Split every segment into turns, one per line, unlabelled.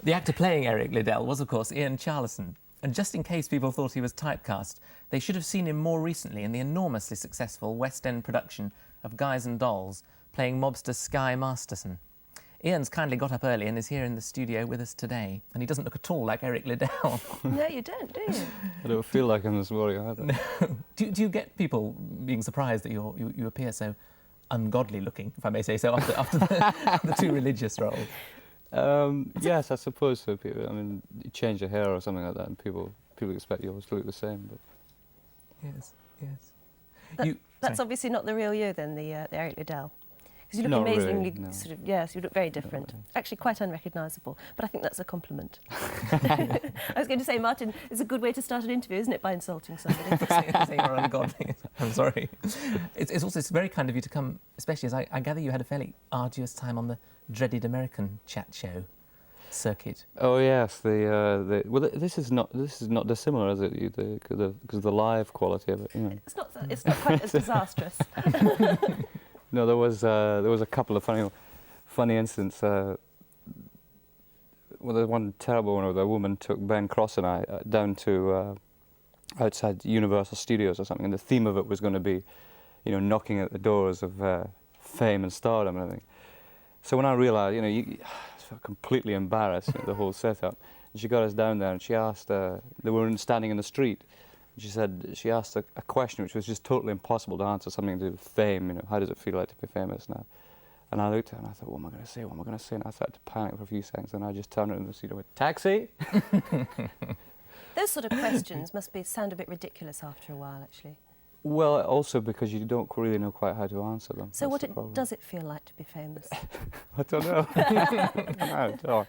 The actor playing Eric Liddell was, of course, Ian Charleson. And just in case people thought he was typecast, they should have seen him more recently in the enormously successful West End production of Guys and Dolls, playing mobster Sky Masterson. Ian's kindly got up early and is here in the studio with us today. And he doesn't look at all like Eric Liddell.
No, you don't, do you?
I don't feel like him this morning either.
No. Do you get people being surprised that you appear so ungodly looking, if I may say so, after the two religious roles?
Yes, I suppose so. People, I mean, you change your hair or something like that, and people expect you always to look the same. But
yes, yes.
That's obviously not the real you, then, the Eric Liddell. Because you look
Not
amazingly
really, no.
sort of, yes, you look very different.
Not really.
Actually, quite unrecognisable. But I think that's a compliment. I was going to say, Martin, it's a good way to start an interview, isn't it, by insulting somebody?
Saying you're ungodly. I'm sorry. It's very kind of you to come, especially as I gather you had a fairly arduous time on the dreaded American chat show circuit.
oh yes, well, this is not dissimilar, is it? Because of the live quality of it. You know.
It's not quite as disastrous.
No, there was a couple of funny incidents. Well, the one terrible one where the woman took Ben Cross and I down to outside Universal Studios or something, and the theme of it was going to be, you know, knocking at the doors of fame and stardom and everything. So when I realised, you know, I felt completely embarrassed at the whole setup. And she got us down there, and she asked. They were standing in the street. She asked a question which was just totally impossible to answer, something to do with fame. You know, how does it feel like to be famous now? And I looked at her and I thought, what am I going to say? What am I going to say? And I started to panic for a few seconds, and I just turned around and the went, taxi.
Those sort of questions must sound a bit ridiculous after a while, actually.
Well, also because you don't really know quite how to answer them.
So
That's
does it feel like to be famous?
I don't know. No,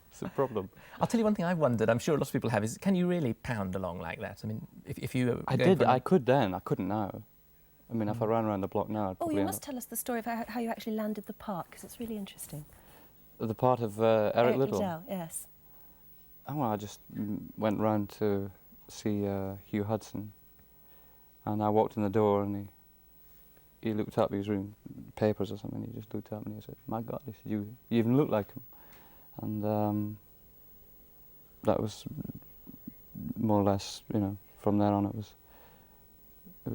it's a problem.
I'll tell you one thing I've wondered, I'm sure a lot of people have, is can you really pound along like that? I mean, if you...
I could then, I couldn't now. I mean, if I ran around the block now, I'd
Oh,
probably
you must tell us the story of how you actually landed the part, because it's really interesting.
The part of Eric Liddell?
Liddell, yes.
Oh, well, I just went round to see Hugh Hudson, and I walked in the door, and he looked up, he was reading papers or something, he just looked up and he said, my God, he said, you even look like him. And that was more or less, you know, from there on it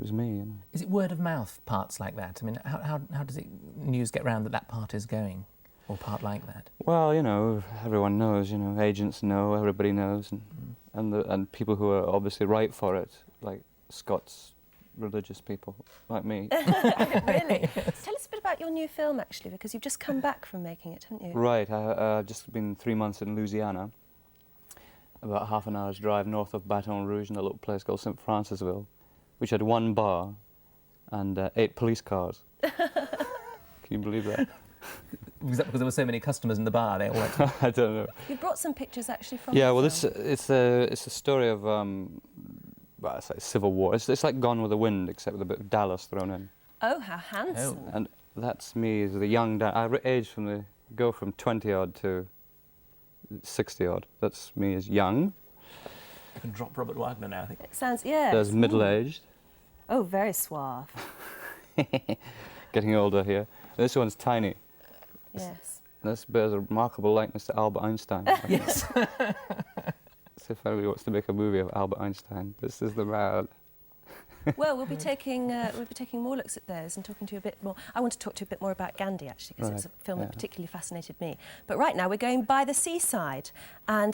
was me, you know.
Is it word of mouth parts like that? I mean, how does news get round that part is going, or part like that?
Well, you know, everyone knows, you know, agents know, everybody knows, and people who are obviously right for it, like Scots religious people like me.
Really? Tell us a bit about your new film, actually, because you've just come back from making it, haven't you?
Right, I've just been 3 months in Louisiana, about half an hour's drive north of Baton Rouge in a little place called St. Francisville, which had one bar and 8 police cars. Can you believe that?
Was that because there were so many customers in the bar? They all went to...
I don't know.
You brought some pictures, actually, from
Yeah,
the
well,
film.
it's a story of, well, it's like Civil War. It's like Gone with the Wind, except with a bit of Dallas thrown in.
Oh, how handsome.
Oh.
And that's me as the young I aged go from 20-odd to 60-odd. That's me as young.
I can drop Robert Wagner now, I think.
It sounds, yes.
There's middle-aged.
Oh, very suave.
Getting older here. This one's tiny.
Yes.
This bears a remarkable likeness to Albert Einstein.
Yes.
So if anybody wants to make a movie of Albert Einstein, this is the man.
Well, we'll be taking more looks at those and talking to you a bit more. I want to talk to you a bit more about Gandhi, actually, because it's a film that particularly fascinated me. But right now we're going by the seaside, and